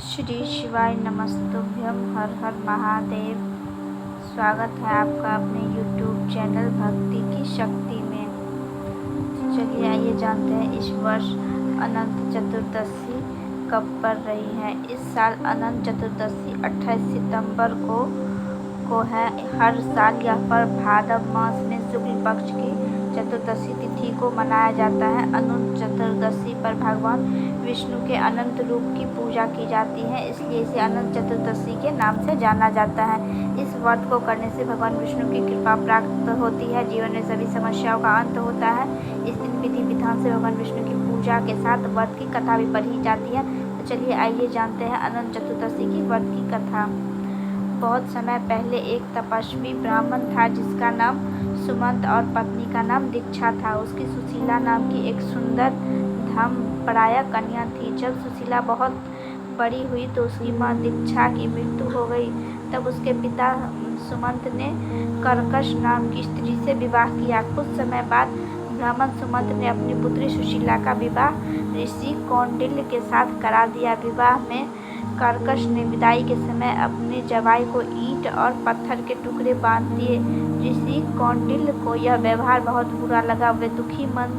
श्री शिवाय नमस्तुभ्यं। हर हर महादेव। स्वागत है आपका अपने YouTube चैनल भक्ति की शक्ति में। चलिए आइए जानते हैं इस वर्ष अनंत चतुर्दशी कब पड़ रही है। इस साल अनंत चतुर्दशी 28 सितंबर को है। हर साल यह पर्व भाद्र मास में शुक्ल पक्ष की चतुर्दशी तिथि को मनाया जाता है। अनंत चतुर्दशी पर भगवान विष्णु के अनंत रूप की पूजा की जाती है, इसलिए इसे अनंत चतुर्दशी के नाम से जाना जाता है। इस व्रत को करने से भगवान विष्णु की कृपा प्राप्त होती है, जीवन में सभी समस्याओं का अंत होता है। इस दिन विधि विधान से भगवान विष्णु की पूजा के साथ व्रत की कथा भी पढ़ी जाती है। तो चलिए आइए जानते हैं अनंत चतुर्दशी की व्रत की कथा। बहुत समय पहले एक तपस्वी ब्राह्मण था जिसका नाम सुमंत और पत्नी का नाम दीक्षा था। उसकी सुशीला नाम की एक सुंदर धर्मपराया कन्या थी। जब सुशीला बहुत बड़ी हुई तो उसकी माँ दीक्षा की मृत्यु हो गई। तब उसके पिता सुमंत ने कर्कश नाम की स्त्री से विवाह किया। कुछ समय बाद ब्राह्मण सुमंत ने अपनी पुत्री सुशीला का विवाह ऋषि कौंडिल्य के साथ करा दिया। विवाह में कर्कश ने विदाई के समय अपने जवाई को ईंट और पत्थर के टुकड़े बांध दिए। ऋषि कौंडिल्य को यह व्यवहार बहुत बुरा लगा। वे दुखी मन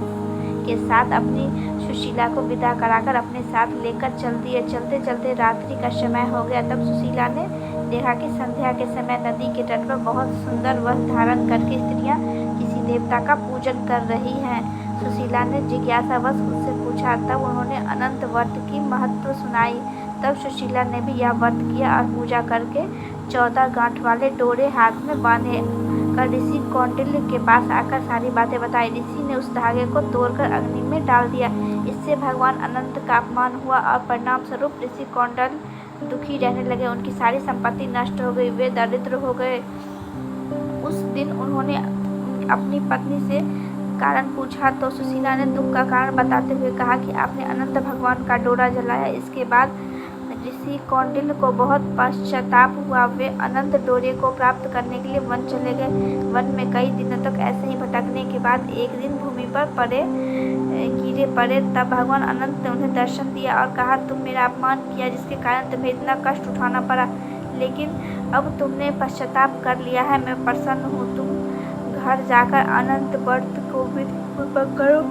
के साथ अपनी सुशीला को विदा कराकर अपने साथ लेकर चल दिए। चलते चलते रात्रि का समय हो गया। तब सुशीला ने देखा कि संध्या के समय नदी के तट पर बहुत सुंदर वस्त्र धारण करके स्त्रियां किसी देवता का पूजन कर रही हैं। सुशीला ने जिज्ञासावश उससे पूछा। तब उन्होंने अनंत व्रत की महत्व सुनाई। तब सुशीला ने भी यह व्रत किया और पूजा करके 14 गांठ वाले डोरे हाथ में बांधे कर ऋषि कौंडिल्य के पास आकर सारी बातें बताई। ऋषि ने उस धागे को तोड़कर अग्नि में डाल दिया। इससे भगवान अनंत का अपमान हुआ और परिणाम स्वरूप ऋषि कौंडिल्य दुखी रहने लगे। उनकी सारी संपत्ति नष्ट हो गई, वे दरिद्र हो गए। उस दिन उन्होंने अपनी पत्नी से कारण पूछा तो सुशीला ने दुख का कारण बताते हुए कहा कि आपने अनंत भगवान का डोरा जलाया। इसके बाद ऋषि कौंडिल्य को बहुत पश्चाताप हुआ। वे अनंत डोरे को प्राप्त करने के लिए वन चले गए। वन में कई दिनों तक ऐसे ही भटकने के बाद एक दिन भूमि पर गिरे पड़े। तब भगवान अनंत ने उन्हें दर्शन दिया और कहा, तुम मेरा अपमान किया जिसके कारण तुम्हें इतना कष्ट उठाना पड़ा, लेकिन अब तुमने पश्चाताप कर लिया है। मैं प्रसन्न हूँ। तुम घर जाकर अनंत व्रत को विधिपूर्वक करो।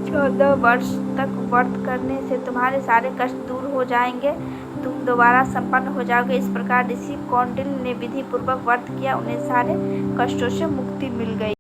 14 वर्ष तक व्रत करने से तुम्हारे सारे कष्ट दूर हो जाएंगे, तुम दोबारा संपन्न हो जाओगे। इस प्रकार ऋषि कौंडिल्य ने विधि पूर्वक व्रत किया। उन्हें सारे कष्टों से मुक्ति मिल गई।